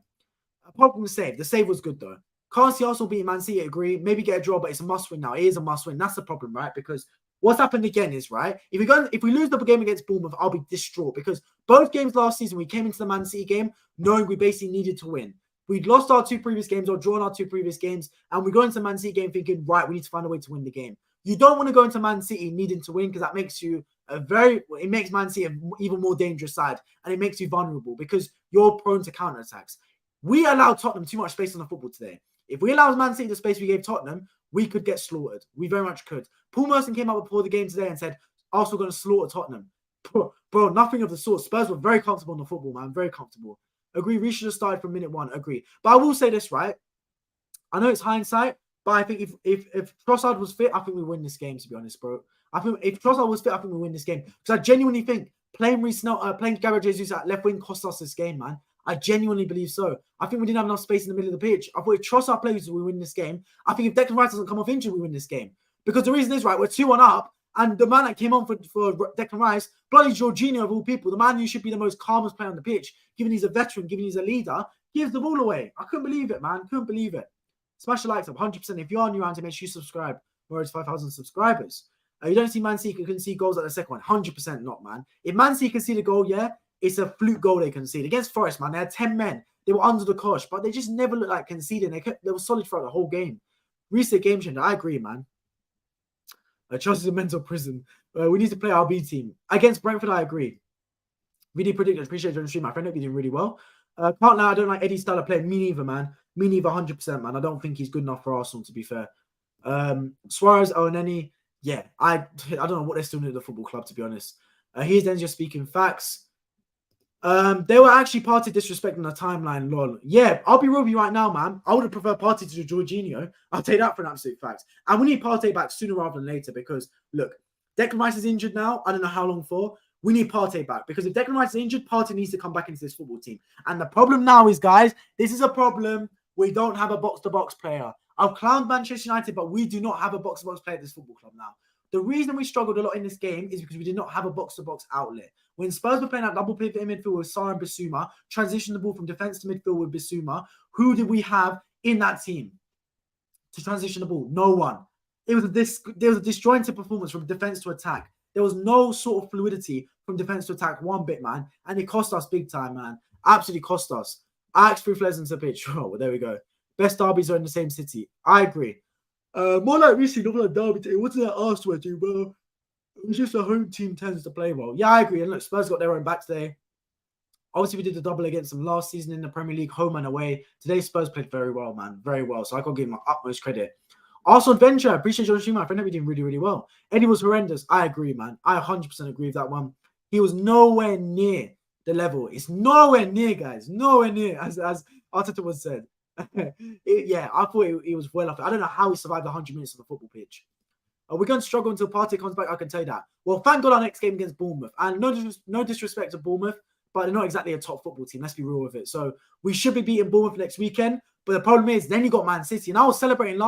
Apart from the save. The save was good, though. Can't see Arsenal beating Man City, agree. Maybe get a draw, but it's a must-win now. It is a must-win. That's the problem, right? Because what's happened again is, right, if we lose the game against Bournemouth, I'll be distraught. Because both games last season, we came into the Man City game knowing we basically needed to win. We'd lost our 2 previous games or drawn our 2 previous games, and we go into the Man City game thinking, right, we need to find a way to win the game. You don't want to go into Man City needing to win, because that makes you it makes Man City an even more dangerous side, and it makes you vulnerable because you're prone to counterattacks. We allowed Tottenham too much space on the football today. If we allowed Man City the space we gave Tottenham, we could get slaughtered. We very much could. Paul Merson came out before the game today and said, Arsenal going to slaughter Tottenham. Bro, nothing of the sort. Spurs were very comfortable on the football, man. Very comfortable. Agree, we should have started from minute 1. Agree. But I will say this, right? I know it's hindsight, but I think if Trossard was fit, I think we win this game, to be honest, bro. I think if Trossard was fit, I think we win this game. Because I genuinely think playing Gabriel Jesus at left wing cost us this game, man. I genuinely believe so. I think we didn't have enough space in the middle of the pitch. I thought if Trossard plays, we win this game. I think if Declan Rice doesn't come off injured, we win this game. Because the reason is, right, we're 2-1 up, and the man that came on for Declan Rice, bloody Jorginho of all people, the man who should be the most calmest player on the pitch, given he's a veteran, given he's a leader, gives the ball away. I couldn't believe it, man. Couldn't believe it. Smash the likes up, 100%. If you are new around here, make sure you subscribe. We're already 5,000 subscribers. You don't see Man City can see goals at the second one. 100% not, man. If Man City can see the goal, yeah, it's a fluke goal they conceded. Against Forest, man, they had 10 men. They were under the cosh, but they just never looked like conceding. They were solid throughout the whole game. Recent game changer. I agree, man. Chelsea's a mental prison. We need to play our B team. Against Brentford, I agree. Really predicted. Appreciate you on the stream, my friend. Hope you're doing really well. Can't lie, I don't like Eddie's style of play. Me neither, man. Me neither, 100%, man. I don't think he's good enough for Arsenal, to be fair. Suarez, Oneni, yeah. I don't know what they're still doing at the football club, to be honest. Here's then just speaking facts. They were actually Partey disrespecting the timeline, lol. Yeah, I'll be real with you right now, man. I would have preferred Partey to Jorginho. I'll take that for an absolute fact. And we need Partey back sooner rather than later because, look, Declan Rice is injured now. I don't know how long for. We need Partey back because if Declan Rice is injured, Partey needs to come back into this football team. And the problem now is, guys, this is a problem. We don't have a box-to-box player. I've clowned Manchester United, but we do not have a box-to-box player at this football club now. The reason we struggled a lot in this game is because we did not have a box-to-box outlet. When Spurs were playing that double pivot in midfield with Sarr and Bissouma, transition the ball from defence to midfield with Bissouma, who did we have in that team to transition the ball? No one. There was a disjointed performance from defence to attack. There was no sort of fluidity from defence to attack one bit, man. And it cost us big time, man. Absolutely cost us. Ajax threw Fles into the pitch. Oh, well, there we go. Best derbies are in the same city. I agree. More like recently, not like derby. It wasn't that Arsenal team, bro. It was just a home team tends to play well. Yeah, I agree. And look, Spurs got their own back today. Obviously, we did the double against them last season in the Premier League, home and away. Today, Spurs played very well, man. Very well. So I got to give them my utmost credit. Arsenal Adventure, I appreciate your stream, my friend. We're doing really, really well. Eddie was horrendous. I agree, man. I 100% agree with that one. He was nowhere near the level. It's nowhere near, guys. Nowhere near, as Arteta was said. Yeah, I thought he was well off. I don't know how he survived 100 minutes on the football pitch. We're going to struggle until Partey comes back, I can tell you that. Well, thank God our next game against Bournemouth. And no disrespect to Bournemouth, but they're not exactly a top football team. Let's be real with it. So we should be beating Bournemouth next weekend. But the problem is, then you got Man City. And I was celebrating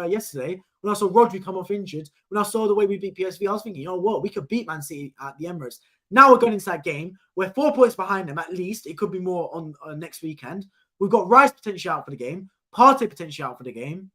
yesterday when I saw Rodri come off injured. When I saw the way we beat PSV, I was thinking, you know what? We could beat Man City at the Emirates. Now we're going into that game. We're 4 points behind them at least. It could be more on next weekend. We've got Rice potentially out for the game. Partey potentially out for the game.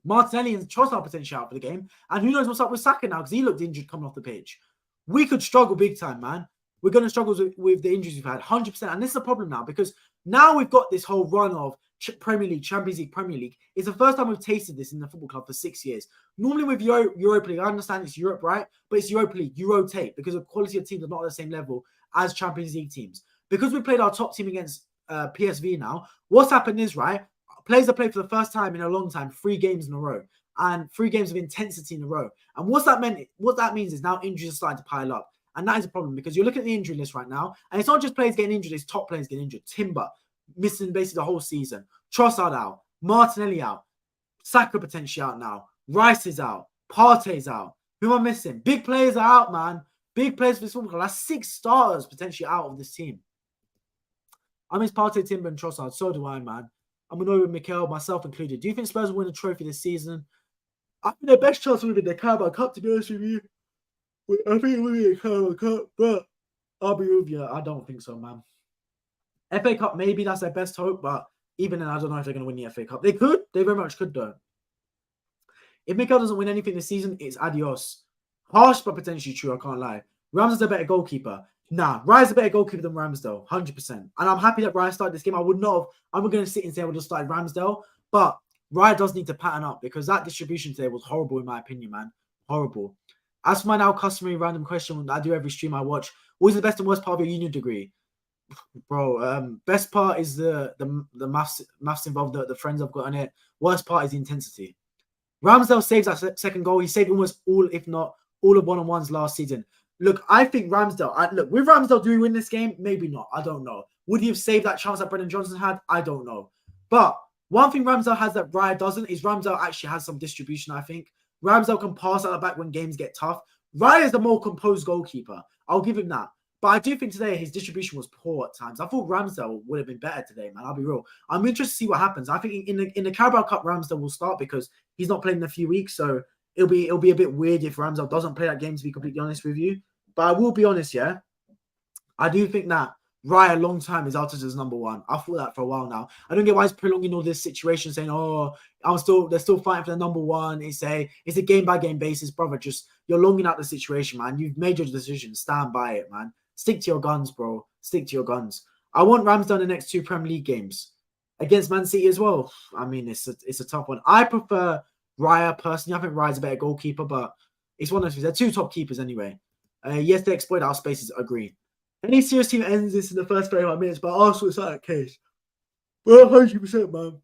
Martinelli and Trossard potentially out for the game. And who knows what's up with Saka now because he looked injured coming off the pitch. We could struggle big time, man. We're going to struggle with the injuries we've had, 100%. And this is a problem now because now we've got this whole run of Premier League, Champions League, Premier League. It's the first time we've tasted this in the football club for 6 years. Normally with Europa League, I understand it's Europe, right? But it's Europa League. You rotate because the quality of teams are not at the same level as Champions League teams. Because we played our top team against PSV now, what's happened is, right, players have played for the first time in a long time 3 games in a row and 3 games of intensity in a row. And what that means is now injuries are starting to pile up. And that is a problem because you look at the injury list right now, and it's not just players getting injured, it's top players getting injured. Timber missing basically the whole season. Trossard out. Martinelli out. Saka potentially out now. Rice is out. Partey's out. Who am I missing? Big players are out, man. Big players for this football club. That's 6 starters potentially out of this team. I miss Partey, Timber, and Trossard. So do I, man. I'm annoyed with Mikel, myself included. Do you think Spurs will win a trophy this season? I think their best chance will be the Carabao Cup, to be honest with you. I think it will be a Carabao Cup, but I'll be with you. I don't think so, man. FA Cup, maybe that's their best hope, but even then, I don't know if they're going to win the FA Cup. They could. They very much could, though. If Mikel doesn't win anything this season, it's adios. Harsh, but potentially true, I can't lie. Ramsdale's a better goalkeeper. Nah, Raya's a better goalkeeper than Ramsdale, 100%. And I'm happy that Raya started this game. I would not have. I'm going to sit and say I would have started Ramsdale, but Raya does need to pattern up because that distribution today was horrible, in my opinion, man. Horrible. As for my now customary random question that I do every stream I watch, what is the best and worst part of your uni degree? Bro, best part is the maths involved, the friends I've got in it. Worst part is the intensity. Ramsdale saves that second goal. He saved almost all, if not all, of one-on-ones last season. Look, I think Ramsdale, look, with Ramsdale, do we win this game? Maybe not. I don't know. Would he have saved that chance that Brendan Johnson had? I don't know. But one thing Ramsdale has that Raya doesn't is Ramsdale actually has some distribution, I think. Ramsdale can pass out the back when games get tough. Raya is the more composed goalkeeper. I'll give him that. But I do think today his distribution was poor at times. I thought Ramsdale would have been better today, man. I'll be real. I'm interested to see what happens. I think in the Carabao Cup, Ramsdale will start because he's not playing in a few weeks. So it'll be a bit weird if Ramsdale doesn't play that game, to be completely honest with you. But I will be honest, yeah. I do think that Raya long time is Arteta's number one. I thought that for a while now. I don't get why he's prolonging all this situation, saying, "Oh, they're still fighting for the number one." It's a game by game basis, brother. Just you're longing out the situation, man. You've made your decision. Stand by it, man. Stick to your guns, bro. Stick to your guns. I want Ramsdale in the next 2 Premier League games against Man City as well. I mean, it's a tough one. I prefer Raya personally. I think Raya's a better goalkeeper, but it's one of those. They're 2 top keepers anyway. Yes, they exploit our spaces. Agree. Any serious team ends this in the first 35 minutes, but Arsenal is not that case. Well, 100%, man.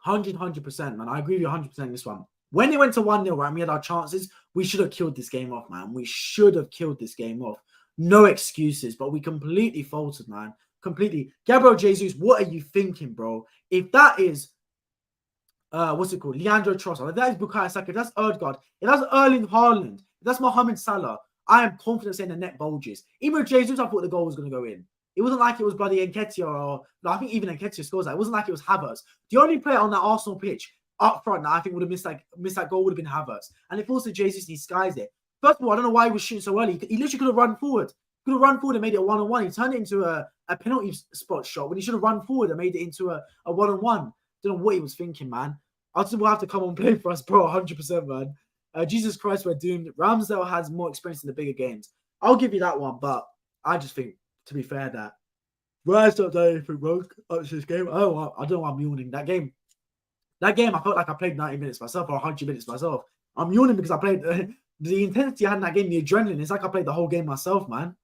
100%, man. I agree with you 100% in this one. When it went to 1-0, right, and we had our chances, we should have killed this game off, man. We should have killed this game off. No excuses, but we completely faltered, man. Completely. Gabriel Jesus, what are you thinking, bro? If that is, what's it called? Leandro Trossard. If that is Bukayo Saka, if that's Odegaard, if that's Erling Haaland, if that's Mohamed Salah, I am confident saying the net bulges. Even with Jesus, I thought the goal was going to go in. It wasn't like it was bloody Nketiah or no, I think even Nketiah scores that. It wasn't like it was Havertz. The only player on that Arsenal pitch up front that I think would have missed that goal would have been Havertz. And if also Jesus, he skies it. First of all, I don't know why he was shooting so early. He literally could have run forward. Could have run forward and made it a 1-on-1. He turned it into a penalty spot shot when he should have run forward and made it into a 1-on-1. Don't know what he was thinking, man. Arsenal will have to come and play for us, bro. 100%, man. Jesus Christ, we're doomed. Ramsdale has more experience in the bigger games. I'll give you that one, but I just think, to be fair, that Raya's not done anything wrong up to this game. I don't know why I'm yawning. That game, I felt like I played 90 minutes myself or 100 minutes myself. I'm yawning because I played the intensity I had in that game, the adrenaline. It's like I played the whole game myself, man.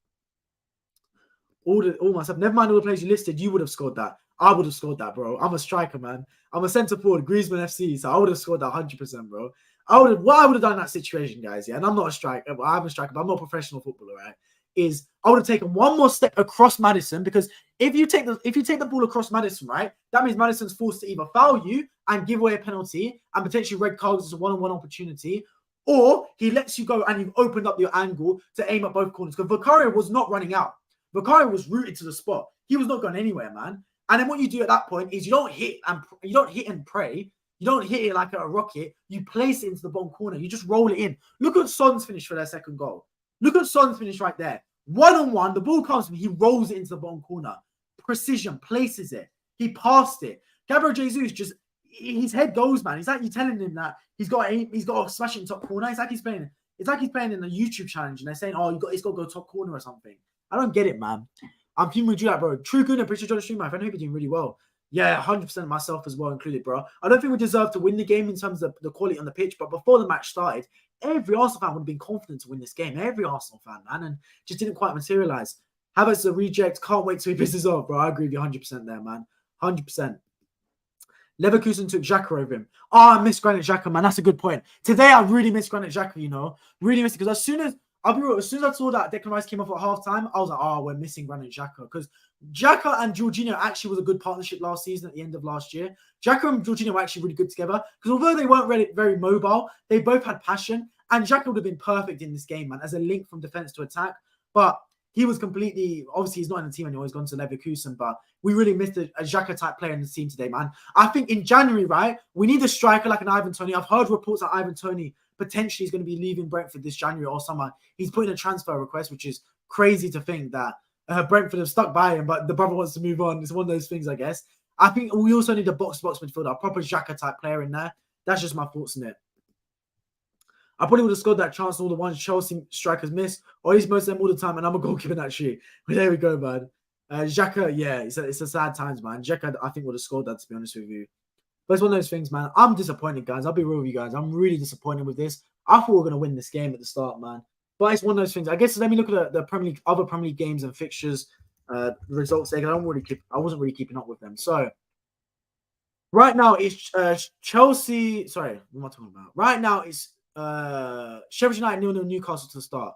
All myself. Never mind all the players you listed. You would have scored that. I would have scored that, bro. I'm a striker, man. I'm a centre forward, Griezmann FC, so I would have scored that 100%, bro. What I would have done in that situation, guys, yeah, and I'm not a striker, I'm a striker, but I'm not a professional footballer, right? Is I would have taken one more step across Maddison, because if you take the ball across Maddison, right, that means Maddison's forced to either foul you and give away a penalty and potentially red cards as a one-on-one opportunity, or he lets you go and you've opened up your angle to aim at both corners. Because Vicario was not running out. Vicario was rooted to the spot. He was not going anywhere, man. And then what you do at that point is you don't hit and pray. You don't hit it like a rocket. You place it into the bottom corner. You just roll it in. Look at Son's finish for their second goal. Look at Son's finish right there. 1-on-1, the ball comes from him. He rolls it into the bottom corner. Precision, places it. He passed it. Gabriel Jesus just, his head goes, man. It's like you're telling him that he's got to smash it in top corner. It's like he's playing in a YouTube challenge and they're saying, oh, it's got to go top corner or something. I don't get it, man. I'm team with you, that, bro. True good, appreciate you on the stream, my friend. I hope you're doing really well. Yeah, 100% myself as well included, bro. I don't think we deserve to win the game in terms of the quality on the pitch, but before the match started, every Arsenal fan would have been confident to win this game. Every Arsenal fan, man, and just didn't quite materialise. Havertz a reject. Can't wait till he pisses off, bro. I agree with you 100% there, man. 100%. Leverkusen took Xhaka over him. Oh, I miss Granit Xhaka, man. That's a good point. Today, I really miss Granit Xhaka, you know. Really miss it, because as soon as I'll be real. As soon as I saw that Declan Rice came off at halftime, I was like, oh, we're missing Granit Xhaka. Because Xhaka and Jorginho actually was a good partnership last season at the end of last year. Xhaka and Jorginho were actually really good together. Because although they weren't really very mobile, they both had passion. And Xhaka would have been perfect in this game, man, as a link from defense to attack. But he was completely, obviously, he's not in the team anymore. He's gone to Leverkusen. But we really missed a Xhaka type player in the team today, man. I think in January, right, we need a striker like an Ivan Toney. I've heard reports that Ivan Toney potentially is going to be leaving Brentford this January or summer. He's put in a transfer request, which is crazy to think that Brentford have stuck by him, but the brother wants to move on. It's one of those things, I guess. I think we also need a box-to-box midfielder, a proper Xhaka type player in there. That's just my thoughts on it. I probably would have scored that chance all the ones Chelsea strikers miss, or at least most of them all the time, and I'm a goalkeeper actually. But there we go, man. Xhaka, yeah, it's a sad times, man. Xhaka, I think, would have scored that, to be honest with you. But it's one of those things, man. I'm disappointed, guys. I'll be real with you guys. I'm really disappointed with this. I thought we were going to win this game at the start, man. But it's one of those things. I guess let me look at the Premier League, other Premier League games and fixtures, results there. I wasn't really keeping up with them. So right now it's Chelsea. Sorry, what am I talking about? Right now it's Sheffield United 0-0 Newcastle to start.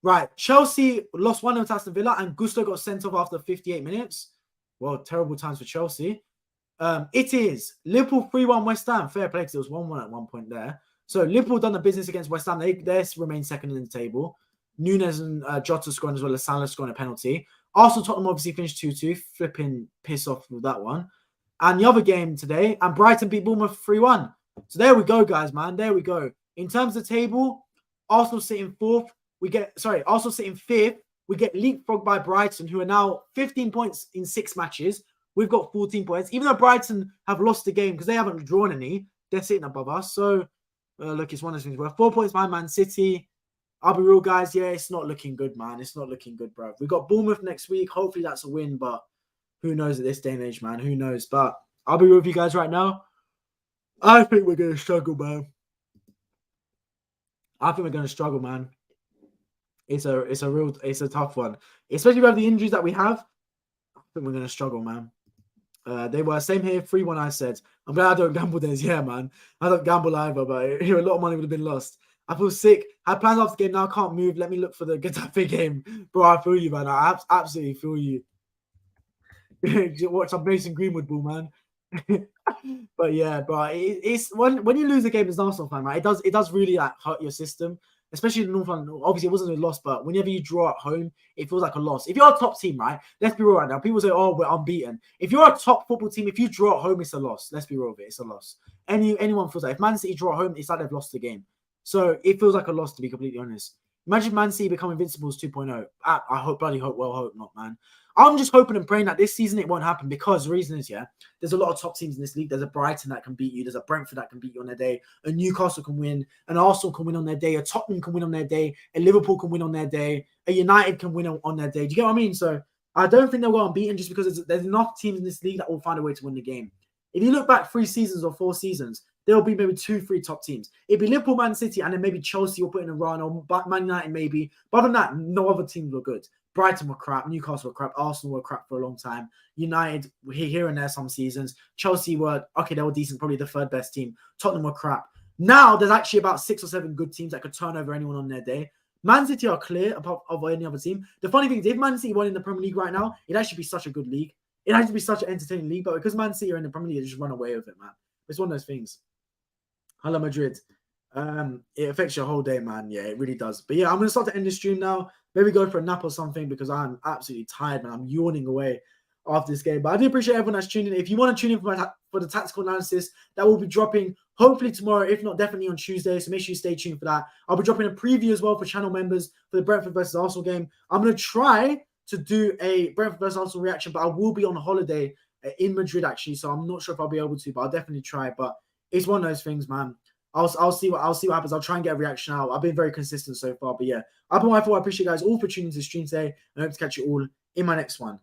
Right, Chelsea lost 1-0 to Aston Villa, and Gusto got sent off after 58 minutes. Well, terrible times for Chelsea. It is Liverpool 3-1 West Ham. Fair play, because it was 1-1 at one point there. So Liverpool done the business against West Ham. They remain second in the table. Nunes and Jota scoring, as well as Salah scoring a penalty. Arsenal Tottenham obviously finished 2-2. Flipping piss off with that one. And the other game today, and Brighton beat Bournemouth 3-1. So there we go, guys, man. There we go. In terms of the table, Arsenal sitting fourth. Arsenal sitting fifth. We get leapfrogged by Brighton, who are now 15 points in 6 matches. We've got 14 points. Even though Brighton have lost the game because they haven't drawn any, they're sitting above us. So, look, it's one of those things. We're 4 points behind Man City. I'll be real, guys. Yeah, it's not looking good, man. It's not looking good, bro. We've got Bournemouth next week. Hopefully that's a win, but who knows at this day and age, man? Who knows? But I'll be real with you guys right now. I think we're going to struggle, man. It's a tough one, especially with the injuries that we have. I think we're going to struggle, man. They were same here, 3-1. I said, I'm glad I don't gamble this. Yeah, man, I don't gamble either, but a lot of money would have been lost. I feel sick. I had plans after the game. Now I can't move. Let me look for the Getafe game, bro. I feel you, man. I absolutely feel you. Watch some Mason Greenwood ball, man. But yeah, bro, it's when you lose a game as an Arsenal fan, right? It does really like hurt your system, especially in North London. Obviously, it wasn't a loss, but whenever you draw at home, it feels like a loss. If you're a top team, right? Let's be real right now. People say, "Oh, we're unbeaten." If you're a top football team, if you draw at home, it's a loss. Let's be real with it. It's a loss. Anyone feels like if Man City draw at home, it's like they've lost the game. So it feels like a loss, to be completely honest. Imagine Man City become Invincibles 2.0. I bloody hope not, man. I'm just hoping and praying that this season it won't happen, because the reason is, there's a lot of top teams in this league. There's a Brighton that can beat you. There's a Brentford that can beat you on their day. A Newcastle can win. An Arsenal can win on their day. A Tottenham can win on their day. A Liverpool can win on their day. A United can win on their day. Do you get what I mean? So I don't think they'll go unbeaten, just because there's enough teams in this league that will find a way to win the game. If you look back 3 seasons or 4 seasons, there'll be maybe 2-3 top teams. It'd be Liverpool, Man City, and then maybe Chelsea will put in a run, or Man United maybe. But other than that, no other teams were good. Brighton were crap. Newcastle were crap. Arsenal were crap for a long time. United, here and there some seasons. Chelsea were, okay, they were decent, probably the 3rd best team. Tottenham were crap. Now, there's actually about 6 or 7 good teams that could turn over anyone on their day. Man City are clear of any other team. The funny thing is, if Man City won in the Premier League right now, it'd actually be such a good league. It'd actually be such an entertaining league. But because Man City are in the Premier League, they just run away with it, man. It's one of those things. Hello, Madrid. It affects your whole day, man. Yeah, it really does. But yeah, I'm gonna start to end the stream now. Maybe go for a nap or something, because I'm absolutely tired, man. I'm yawning away after this game. But I do appreciate everyone that's tuning in. If you want to tune in for the tactical analysis, that will be dropping hopefully tomorrow, if not definitely on Tuesday. So make sure you stay tuned for that. I'll be dropping a preview as well for channel members for the Brentford versus Arsenal game. I'm gonna try to do a Brentford versus Arsenal reaction, but I will be on holiday in Madrid actually, so I'm not sure if I'll be able to, but I'll definitely try. But it's one of those things, man. I'll see what happens. I'll try and get a reaction out. I've been very consistent so far, but yeah. Up on my fault. I appreciate you guys all for tuning into the stream today, and I hope to catch you all in my next one.